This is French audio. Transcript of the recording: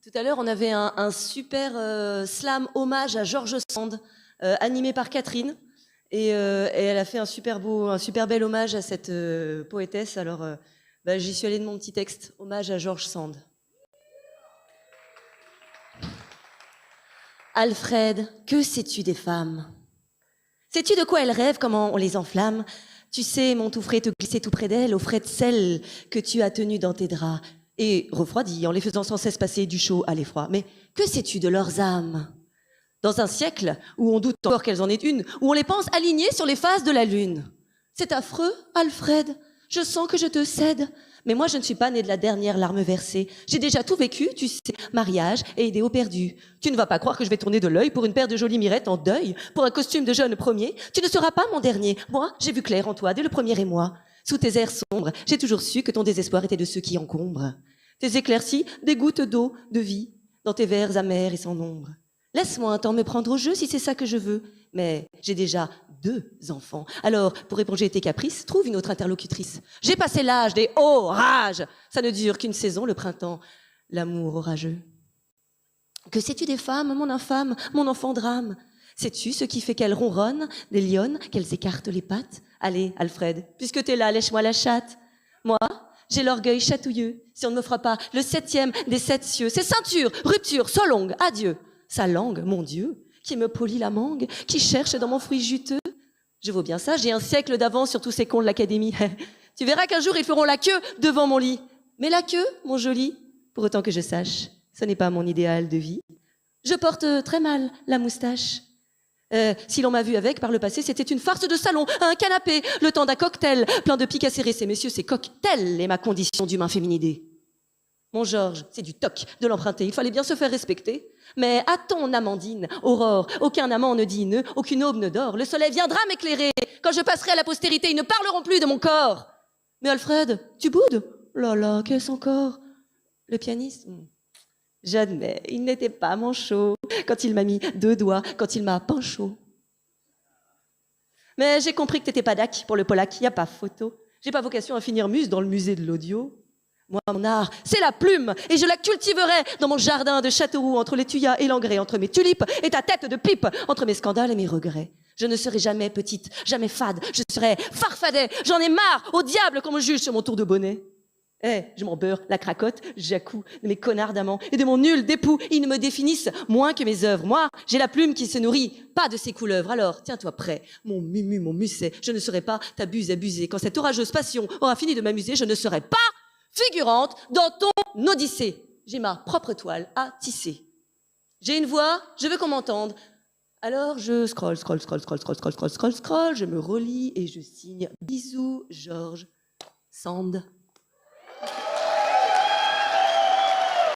Tout à l'heure, on avait un super slam hommage à George Sand, animé par Catherine. Et elle a fait un super bel hommage à cette poétesse. Alors, j'y suis allée de mon petit texte, hommage à George Sand. Alfred, que sais-tu des femmes? Sais-tu de quoi elles rêvent, comment on les enflamme? Tu sais, mon tout frais, te glisser tout près d'elles, au frais de celles que tu as tenues dans tes draps, et refroidis, en les faisant sans cesse passer du chaud à l'effroi. Mais que sais-tu de leurs âmes? Dans un siècle où on doute encore qu'elles en aient une, où on les pense alignées sur les phases de la lune. C'est affreux, Alfred. Je sens que je te cède. Mais moi, je ne suis pas née de la dernière larme versée. J'ai déjà tout vécu, tu sais, mariage et idéaux perdus. Tu ne vas pas croire que je vais tourner de l'œil pour une paire de jolies mirettes en deuil, pour un costume de jeune premier. Tu ne seras pas mon dernier. Moi, j'ai vu clair en toi dès le premier émoi. Sous tes airs sombres, j'ai toujours su que ton désespoir était de ceux qui encombrent. Tes éclaircies, des gouttes d'eau, de vie, dans tes vers amers et sans nombre. Laisse-moi un temps me prendre au jeu si c'est ça que je veux. Mais j'ai déjà 2 enfants. Alors, pour éponger tes caprices, trouve une autre interlocutrice. J'ai passé l'âge des orages. Ça ne dure qu'une saison, le printemps, l'amour orageux. Que sais-tu des femmes, mon infâme, mon enfant drame? Sais-tu ce qui fait qu'elles ronronnent, des lionnes, qu'elles écartent les pattes? Allez, Alfred, puisque t'es là, lèche-moi la chatte. Moi, j'ai l'orgueil chatouilleux. Si on ne m'offre pas le 7e des 7 cieux, c'est ceinture, rupture, so longue, adieu. Sa langue, mon Dieu, qui me polit la mangue, qui cherche dans mon fruit juteux. Je vaux bien ça, j'ai un siècle d'avance sur tous ces cons de l'académie. Tu verras qu'un jour, ils feront la queue devant mon lit. Mais la queue, mon joli, pour autant que je sache, ce n'est pas mon idéal de vie. Je porte très mal la moustache. Si l'on m'a vu avec par le passé, c'était une farce de salon, un canapé, le temps d'un cocktail, plein de piques à serrer. Ces messieurs, c'est cocktail est ma condition d'humain féminisé. Mon Georges, c'est du toc de l'emprunter. Il fallait bien se faire respecter. Mais à ton Amandine, Aurore, aucun amant ne dit ne, aucune aube ne dort. Le soleil viendra m'éclairer. Quand je passerai à la postérité, ils ne parleront plus de mon corps. Mais Alfred, tu boudes? Là là, qu'est-ce encore? Le pianiste? J'admets, il n'était pas manchot quand il m'a mis 2 doigts, quand il m'a pinchot. Mais j'ai compris que t'étais pas dac pour le Polac, y a pas photo. J'ai pas vocation à finir muse dans le musée de l'audio. Moi, mon art, c'est la plume, et je la cultiverai dans mon jardin de Châteauroux, entre les tuyas et l'engrais, entre mes tulipes et ta tête de pipe, entre mes scandales et mes regrets. Je ne serai jamais petite, jamais fade, je serai farfadet. J'en ai marre, au diable qu'on me juge sur mon tour de bonnet. Je m'en beurre la cracotte, jacou de mes connards d'amants et de mon nul d'époux. Ils ne me définissent moins que mes œuvres. Moi, j'ai la plume qui se nourrit, pas de ces couleuvres. Alors, tiens-toi prêt, mon mumu, mon musset, je ne serai pas ta buse abusée. Quand cette orageuse passion aura fini de m'amuser, je ne serai pas figurante dans ton odyssée. J'ai ma propre toile à tisser. J'ai une voix, je veux qu'on m'entende. Alors je scroll, je me relis et je signe bisous, George Sand.